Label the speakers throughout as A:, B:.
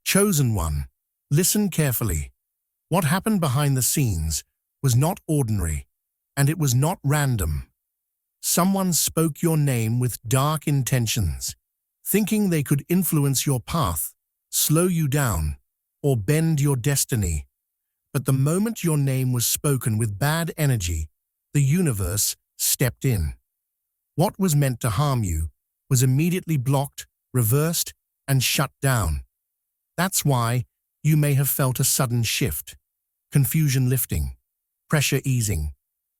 A: Chosen one, listen carefully. What happened behind the scenes was not ordinary, and it was not random. Someone spoke your name with dark intentions, thinking they could influence your path, slow you down, or bend your destiny. But the moment your name was spoken with bad energy, the universe stepped in. What was meant to harm you was immediately blocked, reversed, and shut down. That's why you may have felt a sudden shift, confusion lifting, pressure easing,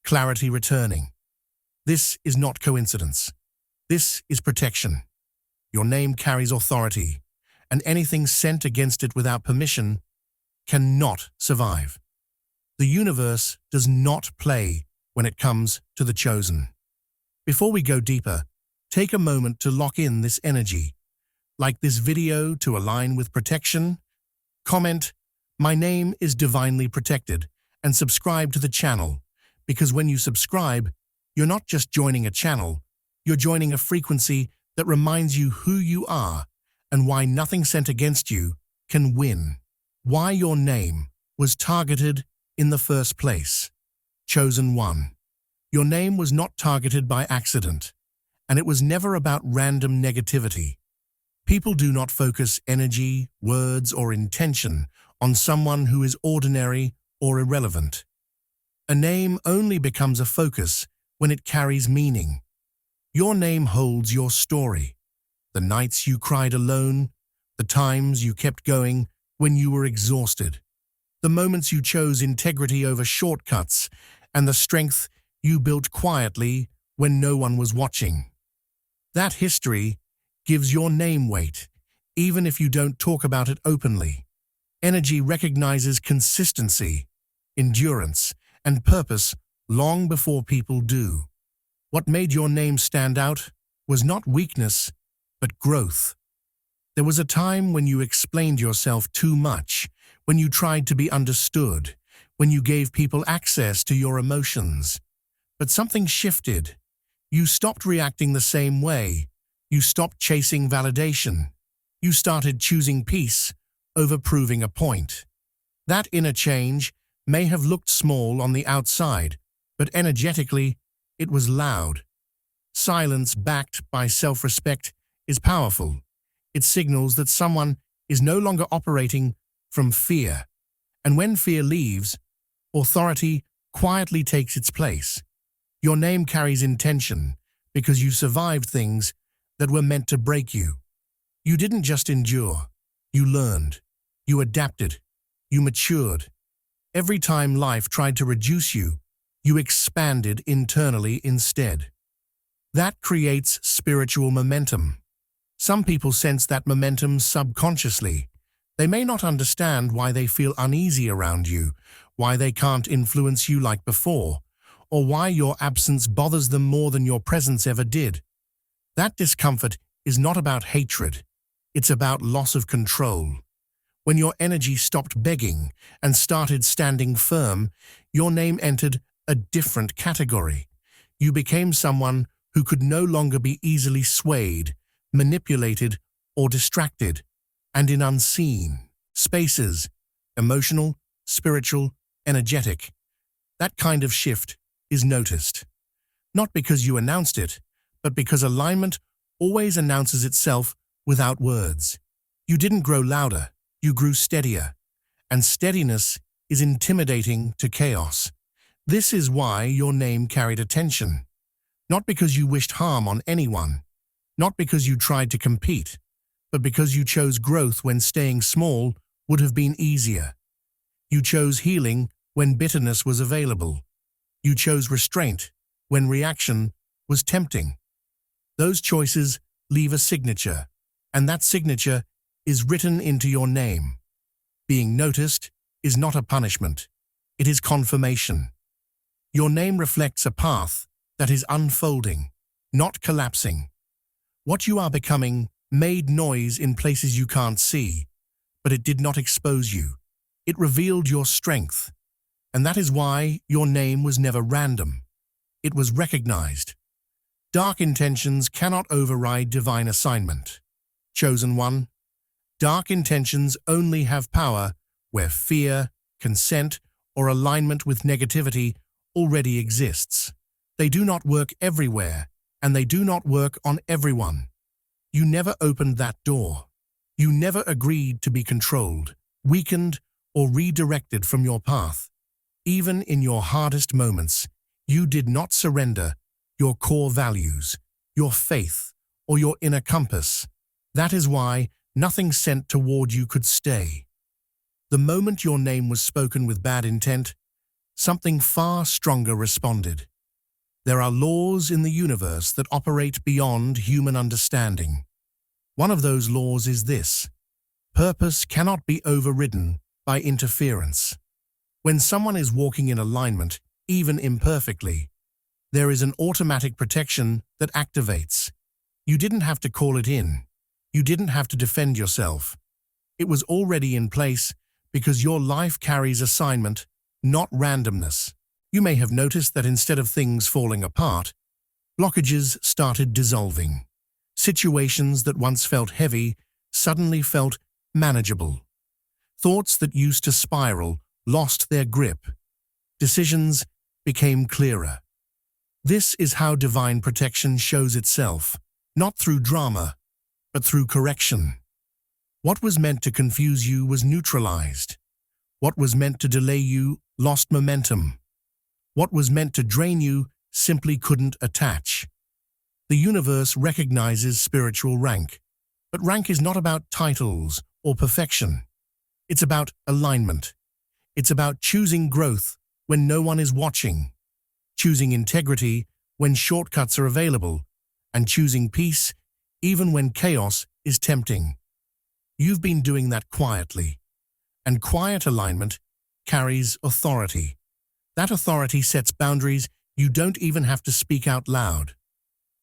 A: clarity returning. This is not coincidence. This is protection. Your name carries authority, and anything sent against it without permission cannot survive. The universe does not play when it comes to the chosen. Before we go deeper, take a moment to lock in this energy. Like this video to align with protection. Comment, "My name is divinely protected," and subscribe to the channel, because when you subscribe, you're not just joining a channel, you're joining a frequency that reminds you who you are and why nothing sent against you can win. Why your name was targeted in the first place. Chosen one. Your name was not targeted by accident, and it was never about random negativity. People do not focus energy, words, or intention on someone who is ordinary or irrelevant. A name only becomes a focus when it carries meaning. Your name holds your story. The nights you cried alone, the times you kept going when you were exhausted, the moments you chose integrity over shortcuts, and the strength you built quietly when no one was watching. That history gives your name weight, even if you don't talk about it openly. Energy recognizes consistency, endurance, and purpose long before people do. What made your name stand out was not weakness, but growth. There was a time when you explained yourself too much, when you tried to be understood, when you gave people access to your emotions. But something shifted. You stopped reacting the same way. You stopped chasing validation. You started choosing peace over proving a point. That inner change may have looked small on the outside, but energetically, it was loud. Silence backed by self-respect is powerful. It signals that someone is no longer operating from fear. And when fear leaves, authority quietly takes its place. Your name carries intention because you survived things that were meant to break you. You didn't just endure. You learned. You adapted. You matured. Every time life tried to reduce you, you expanded internally instead. That creates spiritual momentum. Some people sense that momentum subconsciously. They may not understand why they feel uneasy around you, why they can't influence you like before, or why your absence bothers them more than your presence ever did. That discomfort is not about hatred. It's about loss of control. When your energy stopped begging and started standing firm, your name entered a different category. You became someone who could no longer be easily swayed, manipulated, or distracted, and in unseen spaces, emotional, spiritual, energetic. That kind of shift is noticed. Not because you announced it, but because alignment always announces itself without words. You didn't grow louder, you grew steadier, and steadiness is intimidating to chaos. This is why your name carried attention. Not because you wished harm on anyone, not because you tried to compete, but because you chose growth when staying small would have been easier. You chose healing when bitterness was available. You chose restraint when reaction was tempting. Those choices leave a signature, and that signature is written into your name. Being noticed is not a punishment. It is confirmation. Your name reflects a path that is unfolding, not collapsing. What you are becoming made noise in places you can't see, but it did not expose you. It revealed your strength, and that is why your name was never random. It was recognized. Dark intentions cannot override divine assignment. Chosen one, Dark intentions only have power where fear, consent, or alignment with negativity already exists. They do not work everywhere, and they do not work on everyone. You never opened that door. You never agreed to be controlled, weakened, or redirected from your path. Even in your hardest moments, you did not surrender your core values, your faith, or your inner compass. That is why nothing sent toward you could stay. The moment your name was spoken with bad intent, something far stronger responded. There are laws in the universe that operate beyond human understanding. One of those laws is this: purpose cannot be overridden by interference. When someone is walking in alignment, even imperfectly, there is an automatic protection that activates. You didn't have to call it in. You didn't have to defend yourself. It was already in place because your life carries assignment, not randomness. You may have noticed that instead of things falling apart, blockages started dissolving. Situations that once felt heavy suddenly felt manageable. Thoughts that used to spiral lost their grip. Decisions became clearer. This is how divine protection shows itself, not through drama, but through correction. What was meant to confuse you was neutralized. What was meant to delay you lost momentum. What was meant to drain you simply couldn't attach. The universe recognizes spiritual rank, but rank is not about titles or perfection. It's about alignment. It's about choosing growth when no one is watching, choosing integrity when shortcuts are available, and choosing peace even when chaos is tempting. You've been doing that quietly, and quiet alignment carries authority. That authority sets boundaries you don't even have to speak out loud.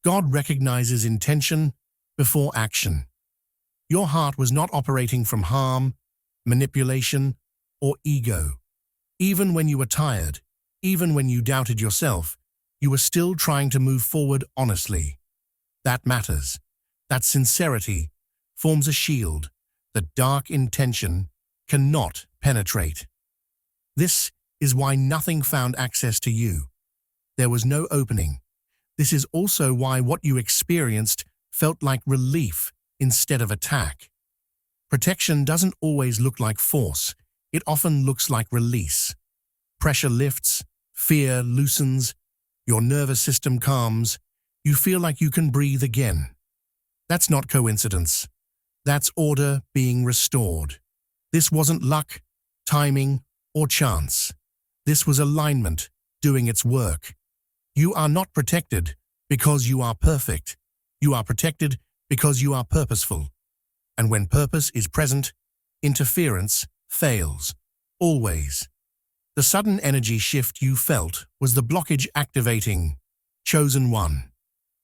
A: God recognizes intention before action. Your heart was not operating from harm, manipulation, or ego. Even when you were tired, even when you doubted yourself, you were still trying to move forward honestly. That matters. That sincerity forms a shield that dark intention cannot penetrate. This is why nothing found access to you. There was no opening. This is also why what you experienced felt like relief instead of attack. Protection doesn't always look like force. It often looks like release. Pressure lifts, fear loosens, your nervous system calms, you feel like you can breathe again. That's not coincidence. That's order being restored. This wasn't luck, timing, or chance. This was alignment doing its work. You are not protected because you are perfect. You are protected because you are purposeful. And when purpose is present, interference fails. Always. The sudden energy shift you felt was the blockage activating. Chosen one.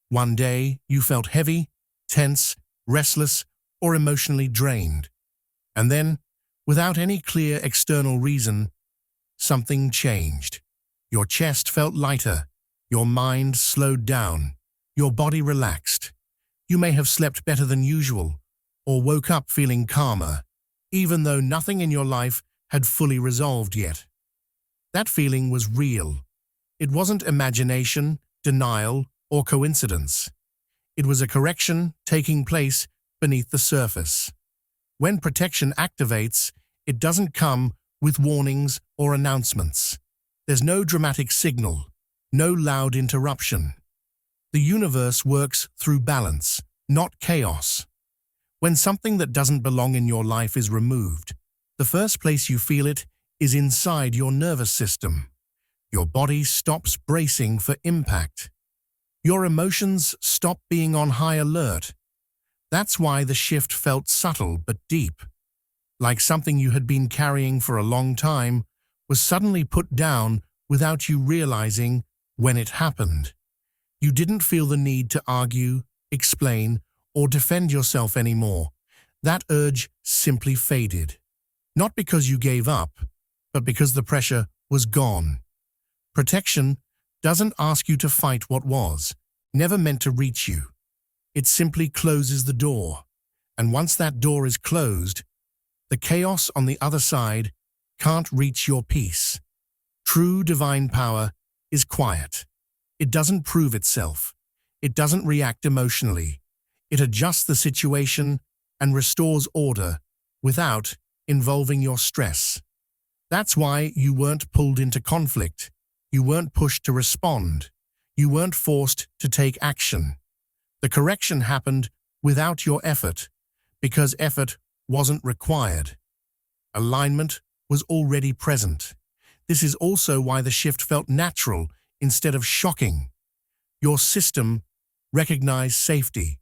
A: One day you felt heavy, tense, restless, or emotionally drained. And then, without any clear external reason, something changed. Your chest felt lighter, your mind slowed down, your body relaxed. You may have slept better than usual, or woke up feeling calmer, even though nothing in your life had fully resolved yet. That feeling was real. It wasn't imagination, denial, or coincidence. It was a correction taking place beneath the surface. When protection activates, it doesn't come with warnings or announcements. There's no dramatic signal, no loud interruption. The universe works through balance, not chaos. When something that doesn't belong in your life is removed, the first place you feel it is inside your nervous system. Your body stops bracing for impact. Your emotions stop being on high alert. That's why the shift felt subtle but deep, like something you had been carrying for a long time was suddenly put down without you realizing when it happened. You didn't feel the need to argue, explain, or defend yourself anymore. That urge simply faded. Not because you gave up, but because the pressure was gone. Protection doesn't ask you to fight what was, never meant to reach you. It simply closes the door. And once that door is closed, the chaos on the other side can't reach your peace. True divine power is quiet. It doesn't prove itself. It doesn't react emotionally. It adjusts the situation and restores order without involving your stress. That's why you weren't pulled into conflict. You weren't pushed to respond. You weren't forced to take action. The correction happened without your effort, because effort wasn't required. Alignment was already present. This is also why the shift felt natural instead of shocking. Your system recognized safety.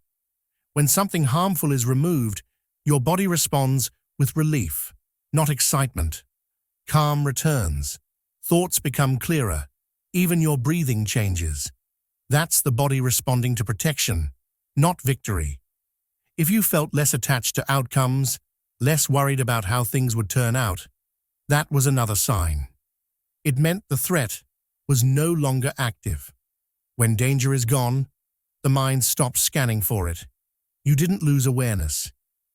A: When something harmful is removed, your body responds with relief, not excitement. Calm returns. Thoughts become clearer. Even your breathing changes. That's the body responding to protection, not victory. If you felt less attached to outcomes, less worried about how things would turn out, that was another sign. It meant the threat was no longer active. When danger is gone, the mind stops scanning for it. You didn't lose awareness.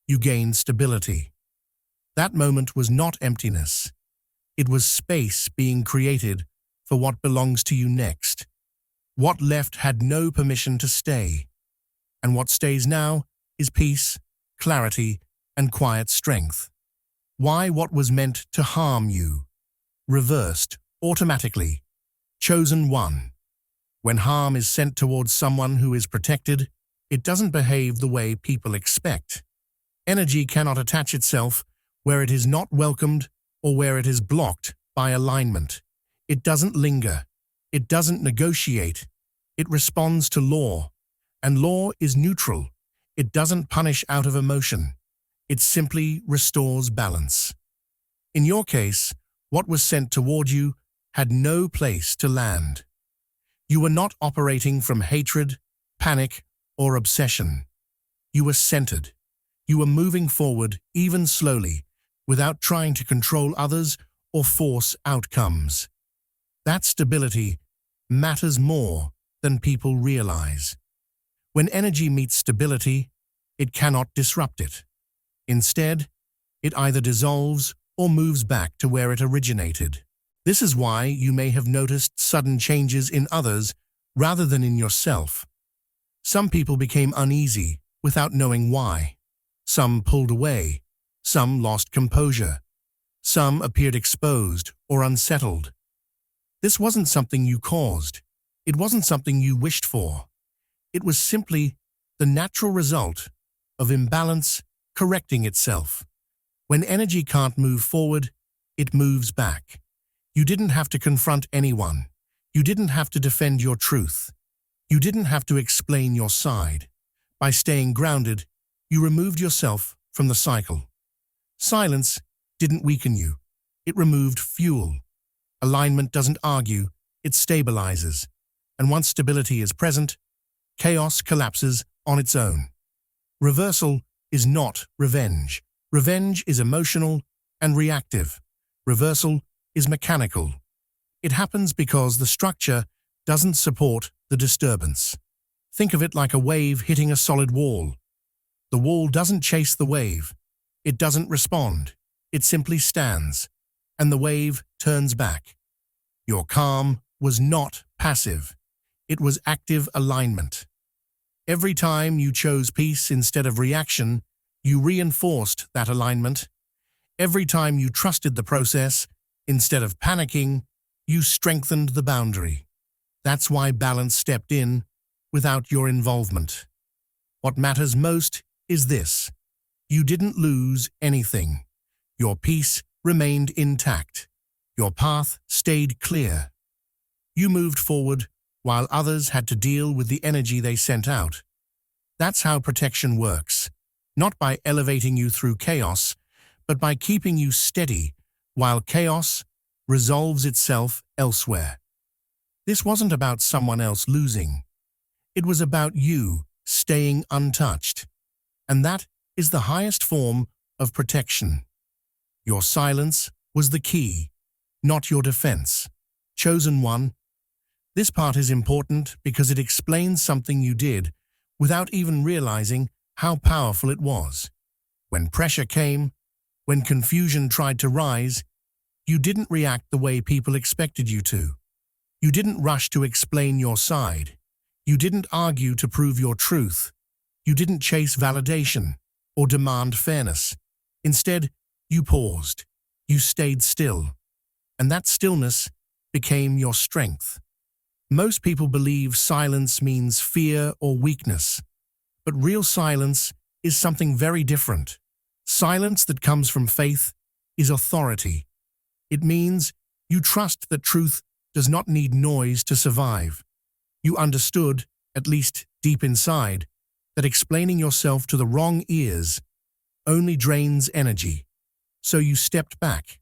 A: You gained stability. That moment was not emptiness. It was space being created for what belongs to you next. What left had no permission to stay. And what stays now is peace, clarity, and quiet strength. Why what was meant to harm you? Reversed, automatically. Chosen one. When harm is sent towards someone who is protected, it doesn't behave the way people expect. Energy cannot attach itself where it is not welcomed or where it is blocked by alignment. It doesn't linger. It doesn't negotiate. It responds to law. And law is neutral. It doesn't punish out of emotion. It simply restores balance. In your case, what was sent toward you had no place to land. You were not operating from hatred, panic, or obsession. You were centered. You were moving forward, even slowly, without trying to control others or force outcomes. That stability matters more than people realize. When energy meets stability, it cannot disrupt it. Instead, it either dissolves or moves back to where it originated. This is why you may have noticed sudden changes in others rather than in yourself. Some people became uneasy without knowing why. Some pulled away. Some lost composure. Some appeared exposed or unsettled. This wasn't something you caused. It wasn't something you wished for. It was simply the natural result of imbalance correcting itself. When energy can't move forward, it moves back. You didn't have to confront anyone. You didn't have to defend your truth. You didn't have to explain your side. By staying grounded, you removed yourself from the cycle. Silence didn't weaken you. It removed fuel. Alignment doesn't argue, it stabilizes. And once stability is present, chaos collapses on its own. Reversal is not revenge. Revenge is emotional and reactive. Reversal is mechanical. It happens because the structure doesn't support the disturbance. Think of it like a wave hitting a solid wall. The wall doesn't chase the wave. It doesn't respond. It simply stands, and the wave turns back. Your calm was not passive. It was active alignment. Every time you chose peace instead of reaction, you reinforced that alignment. Every time you trusted the process instead of panicking, you strengthened the boundary. That's why balance stepped in without your involvement. What matters most is this: you didn't lose anything. Your peace remained intact. Your path stayed clear. You moved forward while others had to deal with the energy they sent out. That's how protection works, not by elevating you through chaos, but by keeping you steady while chaos resolves itself elsewhere. This wasn't about someone else losing. It was about you staying untouched. And that is the highest form of protection. Your silence was the key, not your defense. Chosen one. This part is important because it explains something you did without even realizing how powerful it was. When pressure came, when confusion tried to rise, you didn't react the way people expected you to. You didn't rush to explain your side. You didn't argue to prove your truth. You didn't chase validation or demand fairness. Instead, you paused. You stayed still. And that stillness became your strength. Most people believe silence means fear or weakness, but real silence is something very different. Silence that comes from faith is authority. It means you trust that truth does not need noise to survive. You understood, at least deep inside, that explaining yourself to the wrong ears only drains energy. So you stepped back,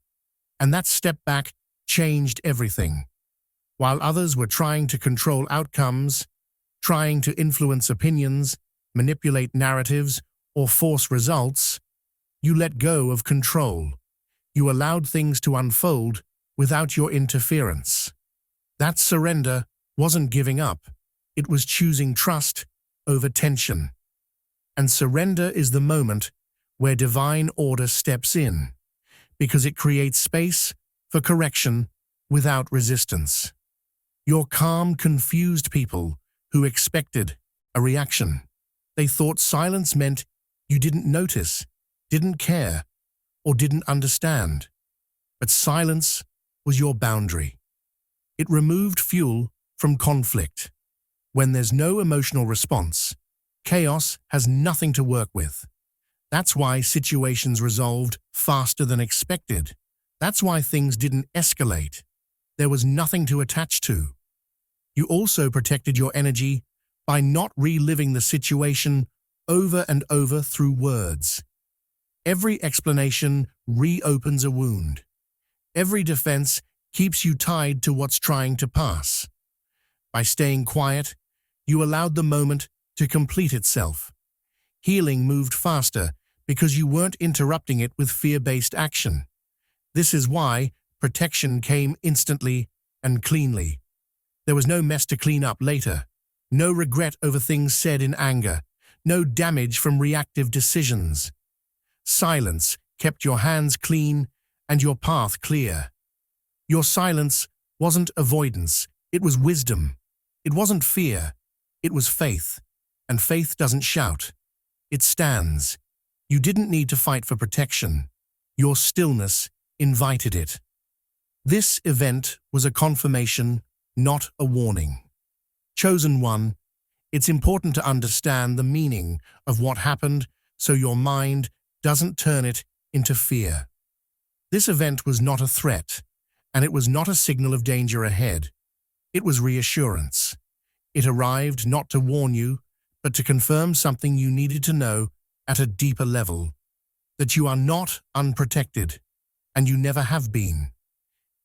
A: and that step back changed everything. While others were trying to control outcomes, trying to influence opinions, manipulate narratives, or force results, you let go of control. You allowed things to unfold without your interference. That surrender wasn't giving up. It was choosing trust over tension. And surrender is the moment where divine order steps in, because it creates space for correction without resistance. Your calm confused people who expected a reaction. They thought silence meant you didn't notice, didn't care, or didn't understand. But silence was your boundary. It removed fuel from conflict. When there's no emotional response, chaos has nothing to work with. That's why situations resolved faster than expected. That's why things didn't escalate. There was nothing to attach to. You also protected your energy by not reliving the situation over and over through words. Every explanation reopens a wound. Every defense keeps you tied to what's trying to pass. By staying quiet, you allowed the moment to complete itself. Healing moved faster because you weren't interrupting it with fear-based action. This is why protection came instantly and cleanly. There was no mess to clean up later, no regret over things said in anger, no damage from reactive decisions. Silence kept your hands clean and your path clear. Your silence wasn't avoidance, it was wisdom. It wasn't fear, it was faith. And faith doesn't shout, it stands. You didn't need to fight for protection. Your stillness invited it. This event was a confirmation, not a warning. Chosen one, it's important to understand the meaning of what happened so your mind doesn't turn it into fear. This event was not a threat, and it was not a signal of danger ahead. It was reassurance. It arrived not to warn you, but to confirm something you needed to know at a deeper level, that you are not unprotected, and you never have been.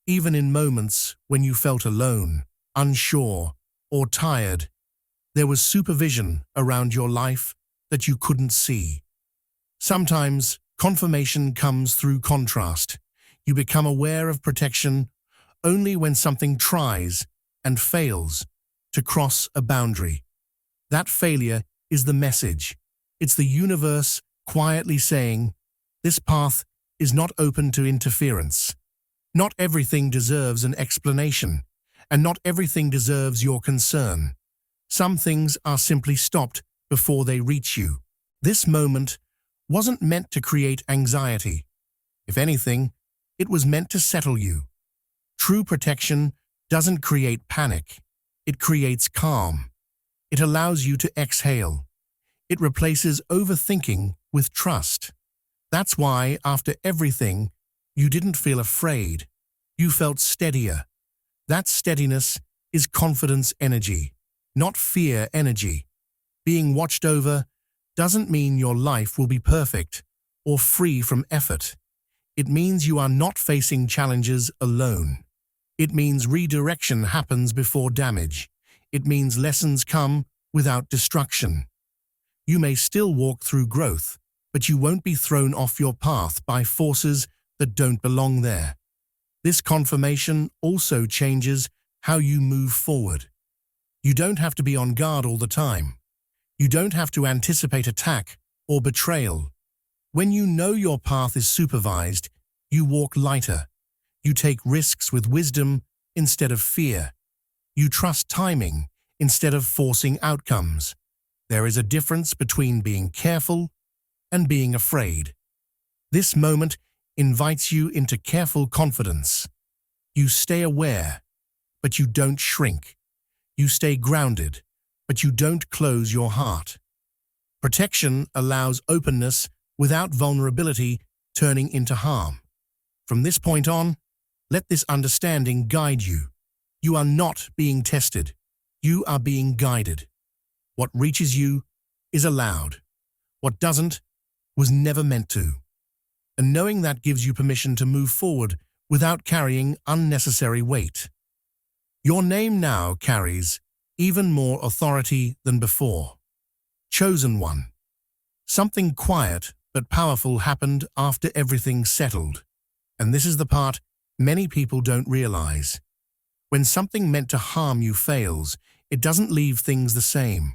A: Even in moments when you felt alone, unsure, or tired, there was supervision around your life that you couldn't see. Sometimes confirmation comes through contrast. You become aware of protection only when something tries and fails to cross a boundary. That failure is the message. It's the universe quietly saying, this path is not open to interference. Not everything deserves an explanation, and not everything deserves your concern. Some things are simply stopped before they reach you. This moment wasn't meant to create anxiety. If anything, it was meant to settle you. True protection doesn't create panic. It creates calm. It allows you to exhale. It replaces overthinking with trust. That's why, after everything, you didn't feel afraid. You felt steadier. That steadiness is confidence energy, not fear energy. Being watched over doesn't mean your life will be perfect or free from effort. It means you are not facing challenges alone. It means redirection happens before damage. It means lessons come without destruction. You may still walk through growth, but you won't be thrown off your path by forces that don't belong there. This confirmation also changes how you move forward. You don't have to be on guard all the time. You don't have to anticipate attack or betrayal. When you know your path is supervised, you walk lighter. You take risks with wisdom instead of fear. You trust timing instead of forcing outcomes. There is a difference between being careful and being afraid. This moment invites you into careful confidence. You stay aware, but you don't shrink. You stay grounded, but you don't close your heart. Protection allows openness without vulnerability turning into harm. From this point on, let this understanding guide you. You are not being tested. You are being guided. What reaches you is allowed. What doesn't was never meant to. And knowing that gives you permission to move forward without carrying unnecessary weight. Your name now carries even more authority than before. Chosen One. Something quiet but powerful happened after everything settled. And this is the part many people don't realize. When something meant to harm you fails, it doesn't leave things the same.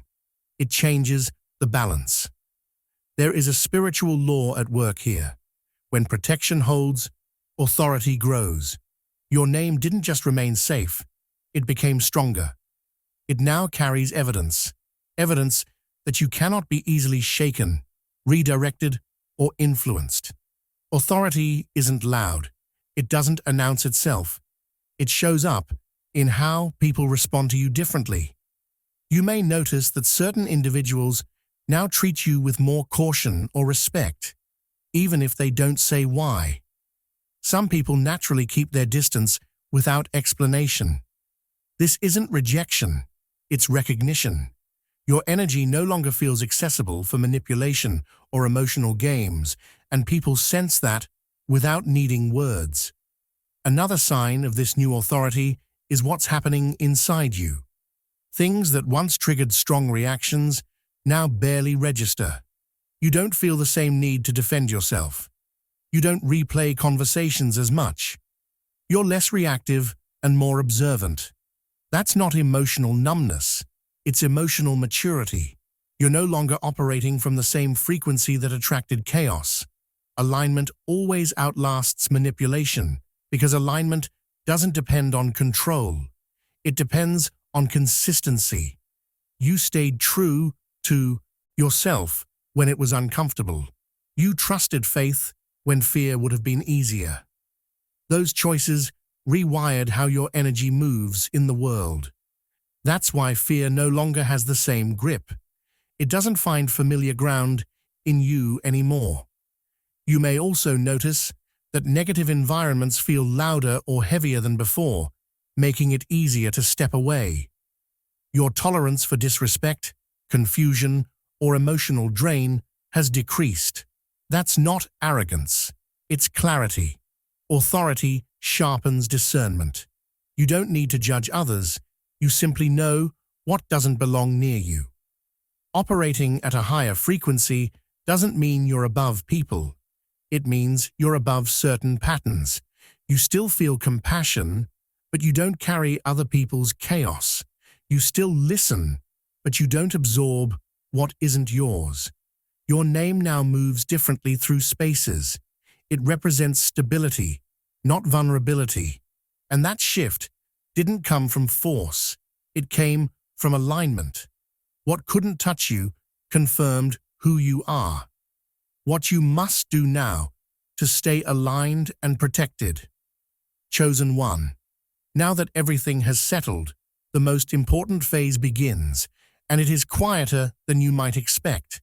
A: It changes the balance. There is a spiritual law at work here. When protection holds, authority grows. Your name didn't just remain safe, it became stronger. It now carries evidence that you cannot be easily shaken, redirected, or influenced. Authority isn't loud. It doesn't announce itself. It shows up in how people respond to you differently. You may notice that certain individuals now treat you with more caution or respect, even if they don't say why. Some people naturally keep their distance without explanation. This isn't rejection, it's recognition. Your energy no longer feels accessible for manipulation or emotional games, and people sense that without needing words. Another sign of this new authority is what's happening inside you. Things that once triggered strong reactions now barely register. You don't feel the same need to defend yourself. You don't replay conversations as much. You're less reactive and more observant. That's not emotional numbness. It's emotional maturity. You're no longer operating from the same frequency that attracted chaos. Alignment always outlasts manipulation because alignment doesn't depend on control. It depends on consistency. You stayed true to yourself when it was uncomfortable. You trusted faith when fear would have been easier. Those choices rewired how your energy moves in the world. That's why fear no longer has the same grip. It doesn't find familiar ground in you anymore. You may also notice that negative environments feel louder or heavier than before, making it easier to step away. Your tolerance for disrespect, confusion, or emotional drain has decreased. That's not arrogance. It's clarity. Authority sharpens discernment. You don't need to judge others. You simply know what doesn't belong near you. Operating at a higher frequency doesn't mean you're above people. It means you're above certain patterns. You still feel compassion, but you don't carry other people's chaos. You still listen, but you don't absorb what isn't yours. Your name now moves differently through spaces. It represents stability, not vulnerability. And that shift didn't come from force. It came from alignment. What couldn't touch you confirmed who you are. What you must do now to stay aligned and protected. Chosen One. Now that everything has settled, the most important phase begins, and it is quieter than you might expect.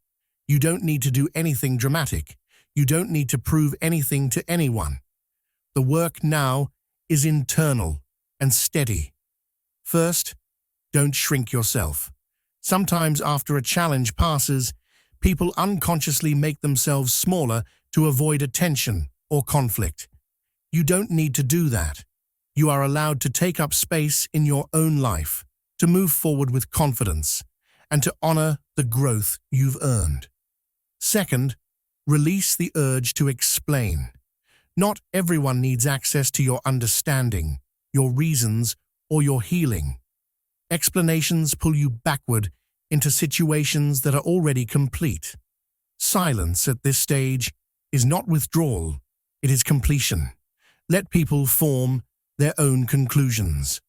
A: You don't need to do anything dramatic. You don't need to prove anything to anyone. The work now is internal and steady. First, don't shrink yourself. Sometimes after a challenge passes, people unconsciously make themselves smaller to avoid attention or conflict. You don't need to do that. You are allowed to take up space in your own life, to move forward with confidence, and to honor the growth you've earned. Second, release the urge to explain. Not everyone needs access to your understanding, your reasons, or your healing. Explanations pull you backward into situations that are already complete. Silence at this stage is not withdrawal, it is completion. Let people form their own conclusions.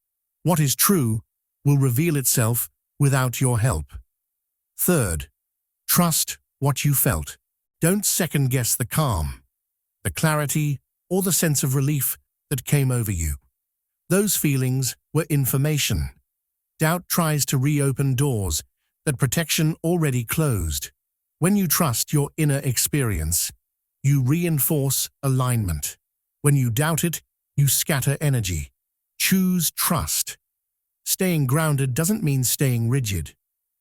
A: What is true will reveal itself without your help. Third, trust what you felt. Don't second-guess the calm, the clarity, or the sense of relief that came over you. Those feelings were information. Doubt tries to reopen doors that protection already closed. When you trust your inner experience, you reinforce alignment. When you doubt it, you scatter energy. Choose trust. Staying grounded doesn't mean staying rigid.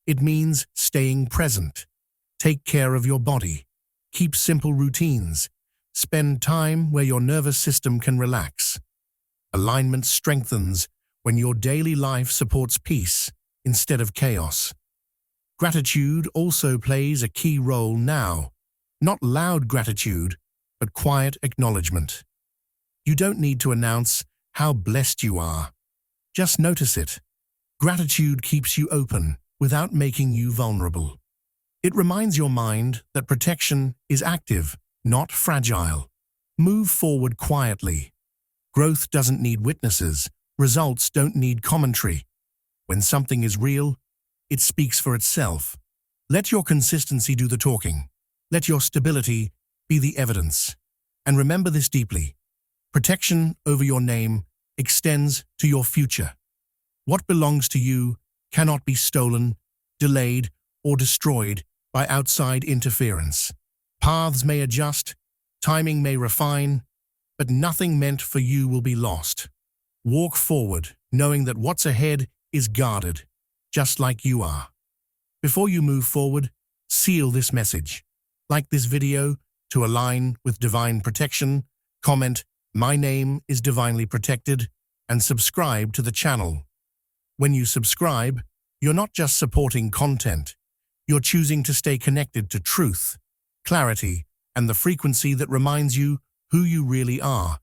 A: It means staying present. Take care of your body. Keep simple routines. Spend time where your nervous system can relax. Alignment strengthens when your daily life supports peace instead of chaos. Gratitude also plays a key role now. Not loud gratitude, but quiet acknowledgement. You don't need to announce how blessed you are. Just notice it. Gratitude keeps you open without making you vulnerable. It reminds your mind that protection is active, not fragile. Move forward quietly. Growth doesn't need witnesses. Results don't need commentary. When something is real, it speaks for itself. Let your consistency do the talking. Let your stability be the evidence. And remember this deeply. Protection over your name extends to your future. What belongs to you cannot be stolen, delayed, or destroyed by outside interference. Paths may adjust, timing may refine, but nothing meant for you will be lost. Walk forward, knowing that what's ahead is guarded, just like you are. Before you move forward, seal this message. Like this video to align with divine protection, comment, "My name is divinely protected," and subscribe to the channel. When you subscribe, you're not just supporting content, you're choosing to stay connected to truth, clarity, and the frequency that reminds you who you really are.